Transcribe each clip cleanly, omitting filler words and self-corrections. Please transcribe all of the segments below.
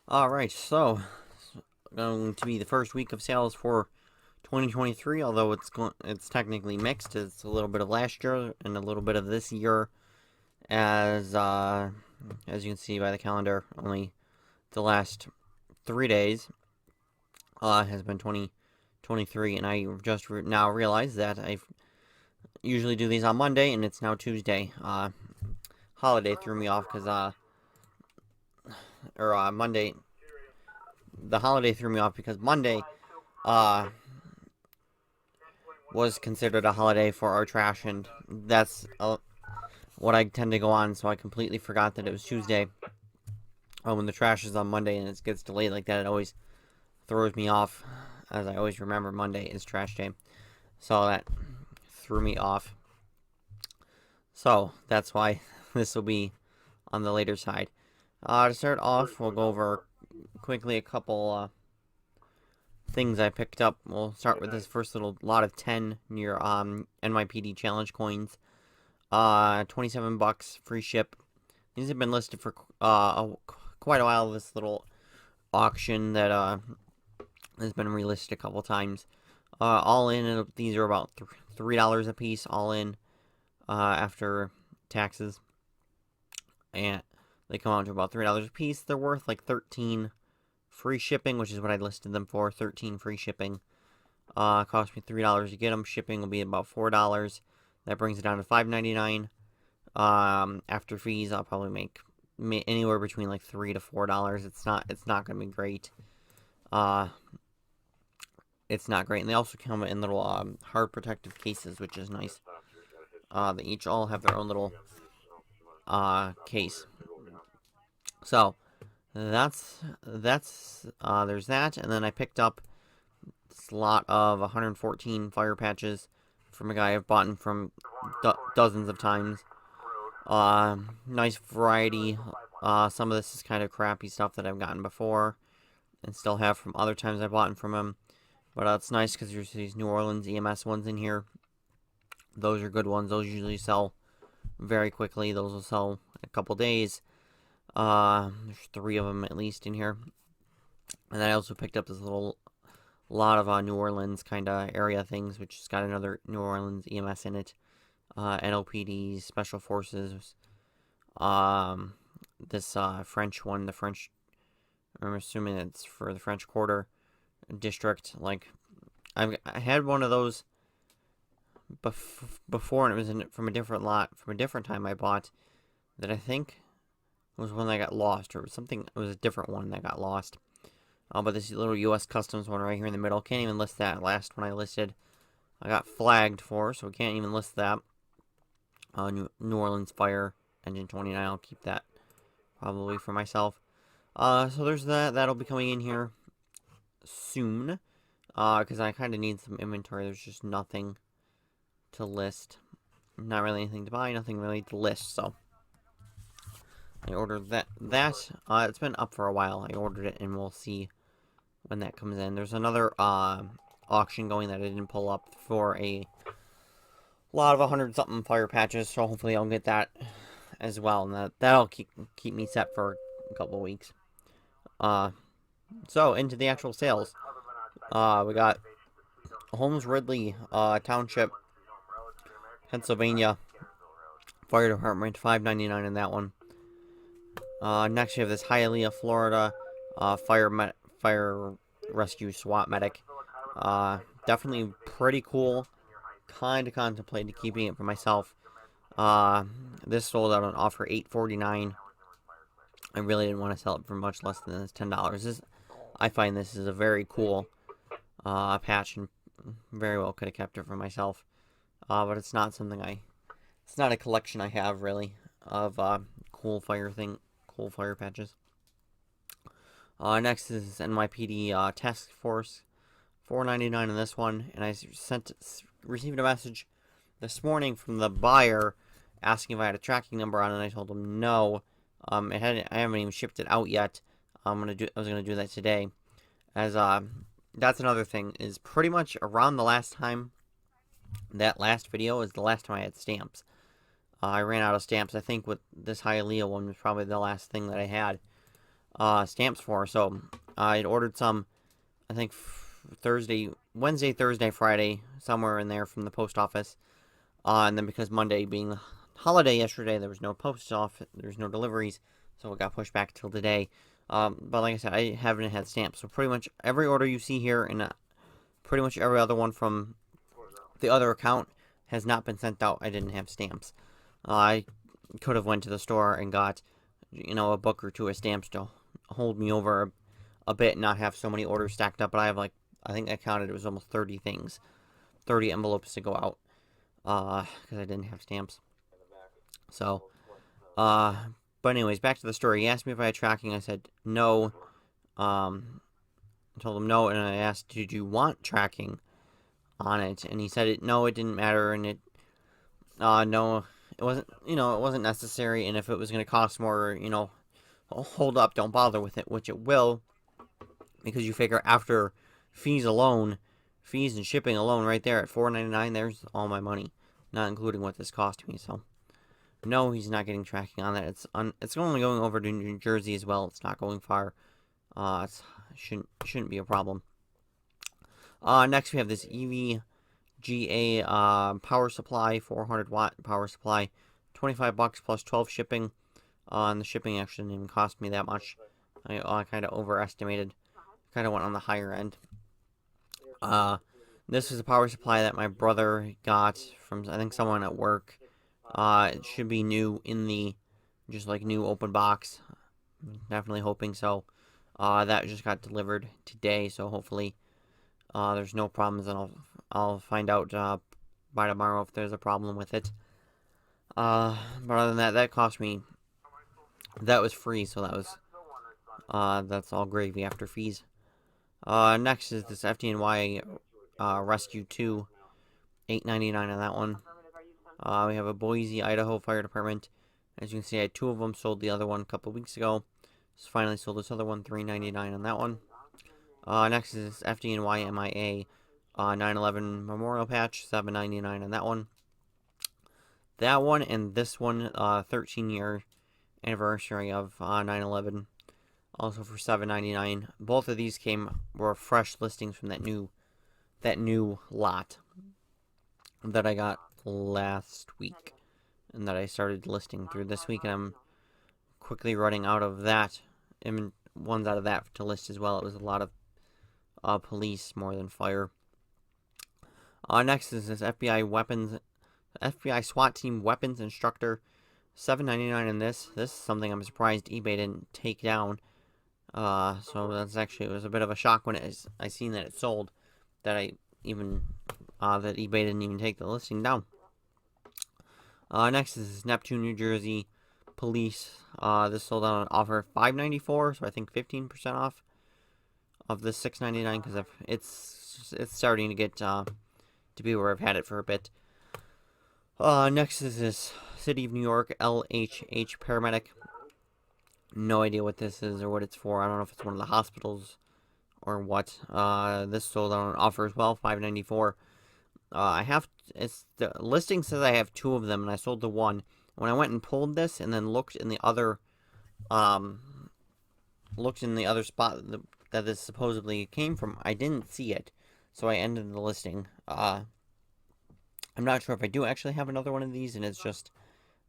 Alright, so going to be the first week of sales for 2023, although it's technically mixed. It's a little bit of last year and a little bit of this year, as you can see by the calendar. Only the last 3 days has been 2023, and I just now realized that I usually do these on Monday, and it's now Tuesday. Holiday threw me off because Monday. The holiday threw me off because Monday uh, was considered a holiday for our trash, and that's what I tend to go on, so I completely forgot that it was Tuesday. When the trash is on Monday and it gets delayed like that, it always throws me off, as I always remember Monday is trash day. So that threw me off. So that's why this will be on the later side. To start off, we'll go over quickly a couple things I picked up. We'll start with this first little lot of 10 near NYPD challenge coins. 27 bucks, free ship. These have been listed for quite a while. This little auction that has been relisted a couple times. All in, these are about $3 a piece, all in, after taxes. And they come out to about $3 a piece. They're worth like 13 free shipping, which is what I listed them for. 13 free shipping. Cost me $3 to get them. Shipping will be about $4. That brings it down to $5.99. After fees, I'll probably make anywhere between like $3 to $4. It's not gonna be great. It's not great, and they also come in little hard protective cases, which is nice. They each all have their own little case. So there's that, and then I picked up this lot of 114 fire patches from a guy I've bought from dozens of times. Nice variety. Some of this is kind of crappy stuff that I've gotten before and still have from other times I've bought from him. But it's nice because there's these New Orleans EMS ones in here. Those are good ones. Those usually sell very quickly. Those will sell in a couple days. There's 3 of them at least in here. And then I also picked up this little lot of New Orleans kind of area things, which has got another New Orleans EMS in it. NOPD, Special Forces. This French one, I'm assuming it's for the French Quarter District. Like, I had one of those before, and it was from a different lot, from a different time I bought, that I think was one that got lost, or something. It was a different one that got lost. But this little U.S. Customs one right here in the middle, can't even list that. Last one I listed, I got flagged for, so we can't even list that. New Orleans Fire Engine 29, I'll keep that probably for myself. So there's that. That'll be coming in here soon, because I kind of need some inventory. There's just nothing to list. Not really anything to buy, nothing really to list, so I ordered that. It's been up for a while. I ordered it, and we'll see when that comes in. There's another auction going that I didn't pull up for a lot of 100-something fire patches, so hopefully I'll get that as well, and that'll keep me set for a couple weeks. So into the actual sales. We got Holmes Ridley Township, Pennsylvania Fire Department, $5.99 in that one. Next we have this Hialeah, Florida fire rescue SWAT medic. Definitely pretty cool. Kind of contemplated keeping it for myself. This sold out on offer $8.49. I really didn't want to sell it for much less than this $10. I find this is a very cool patch, and very well could have kept it for myself. But it's not something it's not a collection I have really of cool fire patches. Next is NYPD Task Force, $4.99 in this one, and I received a message this morning from the buyer asking if I had a tracking number on it, and I told him no. I haven't even shipped it out yet. I was gonna do that today, as that's another thing, is pretty much around the last time. That last video is the last time I had stamps. I ran out of stamps. I think with this Hialeah one was probably the last thing that I had. stamps for. So I'd ordered some, I think Wednesday, Thursday, Friday, somewhere in there from the post office. And then because Monday being a holiday yesterday, there was no post office, there was no deliveries, so it got pushed back till today. But like I said, I haven't had stamps, so pretty much every order you see here and pretty much every other one from the other account has not been sent out. I didn't have stamps. I could have went to the store and got, a book or two of stamps to hold me over a bit and not have so many orders stacked up. But I have I think I counted, it was almost 30 things, 30 envelopes to go out, because I didn't have stamps. So, but anyways, back to the story. He asked me if I had tracking. I said no. I told him no, and I asked, did you want tracking on it? And he said no, it didn't matter, and no, it wasn't, it wasn't necessary, and if it was going to cost more, hold up, don't bother with it, which it will, because you figure after fees and shipping alone, right there at $4.99, there's all my money, not including what this cost me. So no, he's not getting tracking on that. It's only going over to New Jersey as well. It's not going far. It shouldn't be a problem. Next we have this EVGA power supply, 400-watt power supply, $25 plus 12 shipping. And the shipping actually didn't even cost me that much. I kind of overestimated. Kind of went on the higher end. This is a power supply that my brother got from, I think, someone at work. It should be new in the, just like new open box. Definitely hoping so. That just got delivered today, so hopefully there's no problems, and I'll find out by tomorrow if there's a problem with it. But other than that cost me, that was free, so that's all gravy after fees. Next is this FDNY Rescue 2, $8.99 on that one. We have a Boise, Idaho Fire Department. As you can see, I had two of them. Sold the other one a couple weeks ago. Just finally sold this other one, $3.99 on that one. Next is FDNY MIA 9/11 Memorial Patch, $7.99 on that one. That one and this one, 13-year anniversary of 9/11, also for $7.99. Both of these were fresh listings from that new lot that I got last week and that I started listing through this week, and I'm quickly running out of that. Ones out of that to list as well. It was a lot of police more than fire. Next is this FBI SWAT team weapons instructor, $7.99 in this. This is something I'm surprised eBay didn't take down. So it was a bit of a shock when I seen that it sold, that that eBay didn't even take the listing down. Next is Neptune, New Jersey police. This sold out on offer $5.94, so I think 15% off of the $6.99, because it's starting to get to be where I've had it for a bit. Next is this City of New York LHH paramedic. No idea what this is or what it's for. I don't know if it's one of the hospitals or what. This sold out on offer as well, $5.94. The listing says I have two of them, and I sold the one. When I went and pulled this and then looked in the other spot that this supposedly came from, I didn't see it, so I ended the listing. I'm not sure if I do actually have another one of these, and it's just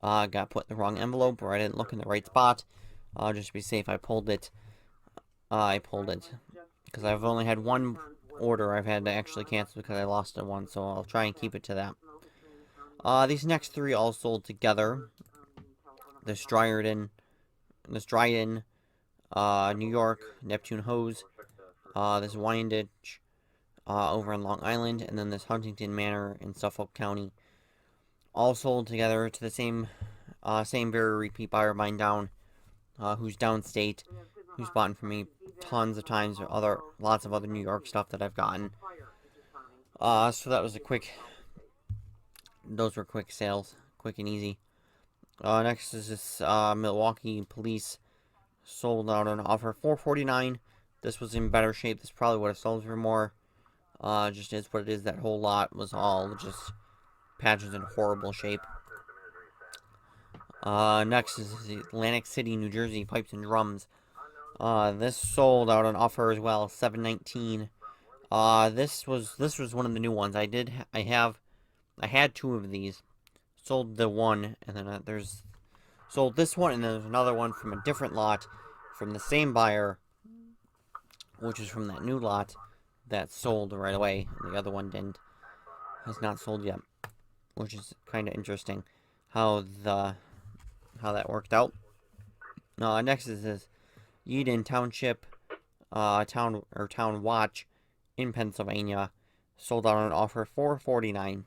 got put in the wrong envelope, or I didn't look in the right spot. Just to be safe, I pulled it. Because I've only had one order I've had to actually cancel because I lost the one, so I'll try and keep it to that. These next three all sold together. This Dryden, New York, Neptune Hose, this Wyandotte, over in Long Island, and then this Huntington Manor in Suffolk County. All sold together to the same very repeat buyer of mine who's downstate, who's bought from me tons of times, or lots of other New York stuff that I've gotten. So that was those were quick sales, quick and easy. Next is this Milwaukee police, sold out on offer $4.49. This was in better shape. This probably would have sold for more. Just is what it is. That whole lot was all just patches in horrible shape. Next is the Atlantic City, New Jersey pipes and drums. This sold out on offer as well, 719. This was one of the new ones. I had two of these. Sold the one, and then sold this one, and then there's another one from a different lot, from the same buyer, which is from that new lot that sold right away. And the other one has not sold yet, which is kind of interesting how that worked out. Next is this Eden Township, town watch in Pennsylvania, sold out on offer $449.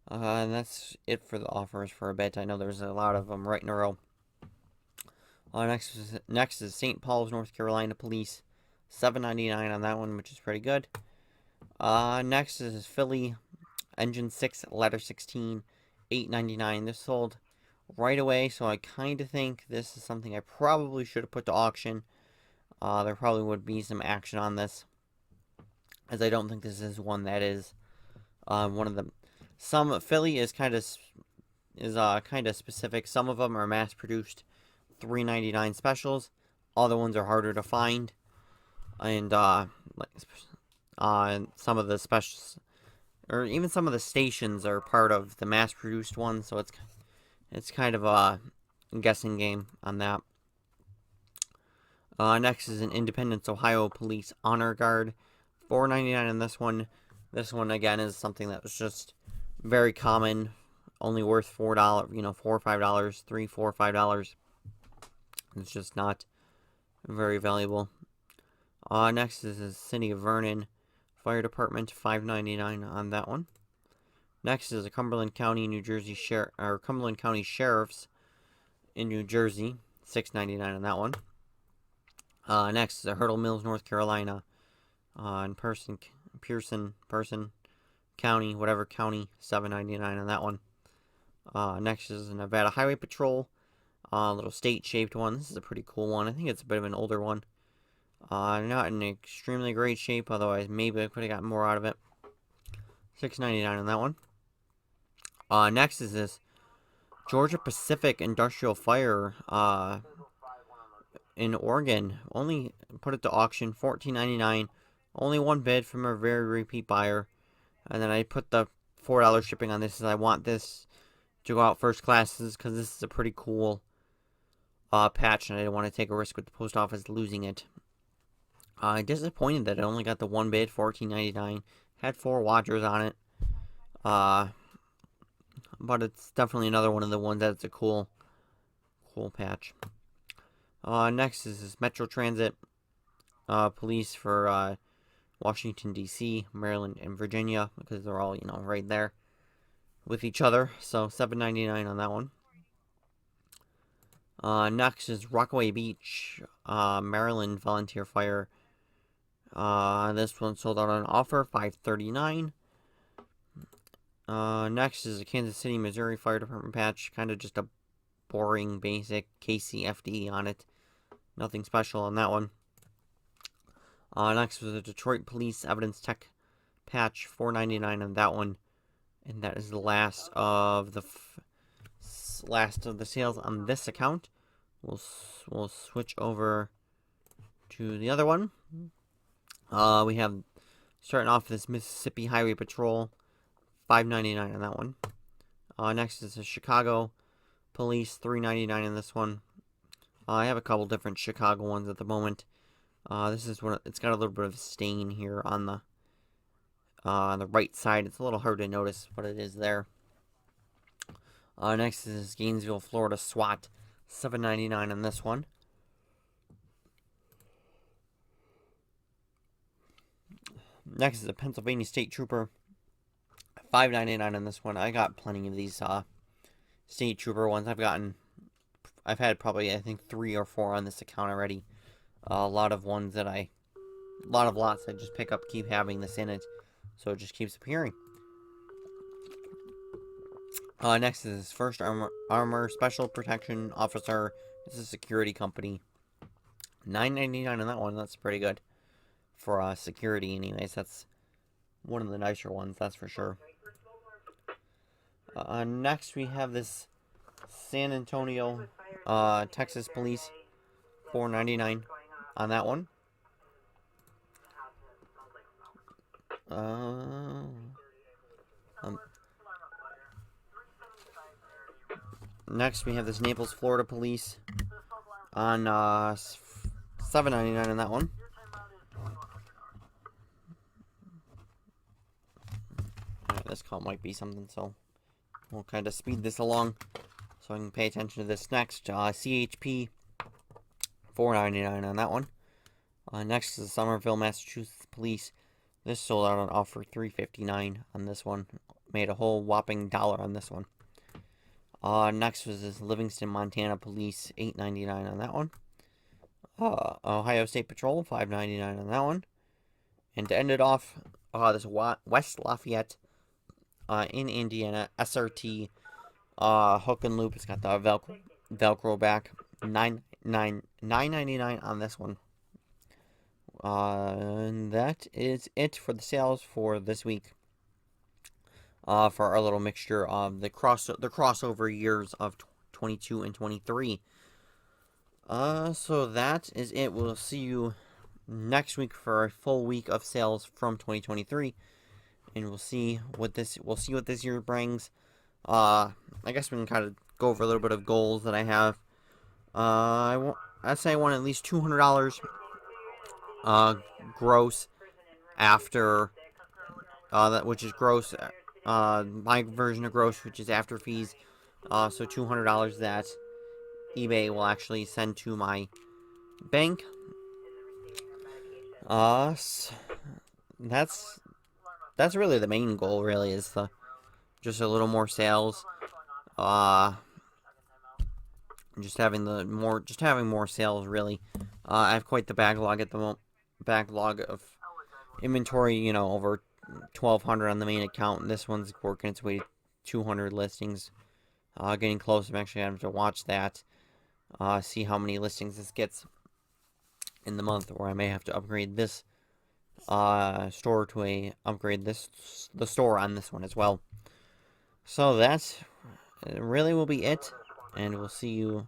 And that's it for the offers for a bit. I know there's a lot of them right in a row. Next is St. Paul's, North Carolina Police, $7.99 on that one, which is pretty good. Next is Philly, Engine 6, Letter 16, $8.99. This sold right away, so I kind of think this is something I probably should have put to auction. There probably would be some action on this, as I don't think this is one that is one of them. Some Philly is kind of specific. Some of them are mass produced, $3.99 specials. Other ones are harder to find, and some of the specials, or even some of the stations, are part of the mass produced ones. So it's kind of a guessing game on that. Next is an Independence, Ohio Police Honor Guard, $4.99 on this one. This one again is something that was just very common, only worth $4, $4 or $5, $3, $4, $5. It's just not very valuable. Next is the City of Vernon Fire Department, $5.99 on that one. Next is the Cumberland County, New Jersey Cumberland County Sheriffs in New Jersey, $6.99 on that one. Next is the Hurdle Mills, North Carolina, in Pearson County, whatever county, $7.99 on that one. Next is the Nevada Highway Patrol, little state-shaped one. This is a pretty cool one. I think it's a bit of an older one. Not in extremely great shape, otherwise maybe I could have gotten more out of it. $6.99 on that one. Next is this Georgia Pacific Industrial Fire in Oregon. Only put it to auction, $14.99. Only one bid from a very repeat buyer. And then I put the $4 shipping on this, as I want this to go out first classes, because this is a pretty cool patch, and I didn't want to take a risk with the post office losing it. Disappointed that I only got the one bid, $14.99. Had 4 watchers on it. But it's definitely another one of the ones that's a cool patch. Next is this Metro Transit Police for Washington, D.C., Maryland, and Virginia, because they're all, right there with each other. So $7.99 on that one. Next is Rockaway Beach, Maryland Volunteer Fire. This one sold out on offer, $5.39. Next is a Kansas City, Missouri Fire Department patch. Kind of just a boring, basic KCFD on it. Nothing special on that one. Next was the Detroit Police Evidence Tech patch, $4.99 on that one. And that is the last of the sales on this account. We'll switch over to the other one. We have, starting off this Mississippi Highway Patrol, $5.99 on that one. Next is the Chicago Police, $3.99 on this one. I have a couple different Chicago ones at the moment. This is one. It's got a little bit of a stain here on the right side. It's a little hard to notice, but it is there. Next is Gainesville, Florida SWAT, $7.99 on this one. Next is a Pennsylvania State Trooper, $5.99 on this one. I got plenty of these State Trooper ones. I've had probably, I think, 3 or 4 on this account already. A lot of lots I just pick up, keep having this in it, so it just keeps appearing. Next is First Armor Special Protection Officer. This is a security company. $9.99 on that one. That's pretty good for security, anyways. That's one of the nicer ones, that's for sure. Next we have this San Antonio, Texas Police, $4.99 on that one. Next, we have this Naples, Florida Police on $7.99 on that one. Alright, this call might be something, so we'll kind of speed this along so I can pay attention to this next. CHP, $4.99 on that one. Next is the Somerville, Massachusetts Police. This sold out on offer $3.59 on this one. Made a whole whopping $1 on this one. Next was this Livingston, Montana Police, $8.99 on that one. Ohio State Patrol, $5.99 on that one. And to end it off, this West Lafayette in Indiana SRT hook and loop. It's got the Velcro back. $9.99 on this one. And that is it for the sales for this week. For our little mixture of the crossover years of 22 and 23. So that is it. We'll see you next week for a full week of sales from 2023, and we'll see what this year brings. I guess we can kind of go over a little bit of goals that I have. I'd say I want at least $200 gross after which is gross. My version of gross, which is after fees. So $200 that eBay will actually send to my bank. That's really the main goal. Really, is just a little more sales. Just having more sales. Really, I have quite the backlog at the moment. Backlog of inventory. Over 1,200 on the main account, and this one's working its way to 200 listings. Getting close. I'm actually having to watch that. See how many listings this gets in the month, or I may have to upgrade this store to upgrade the store on this one as well. So that really will be it, and we'll see you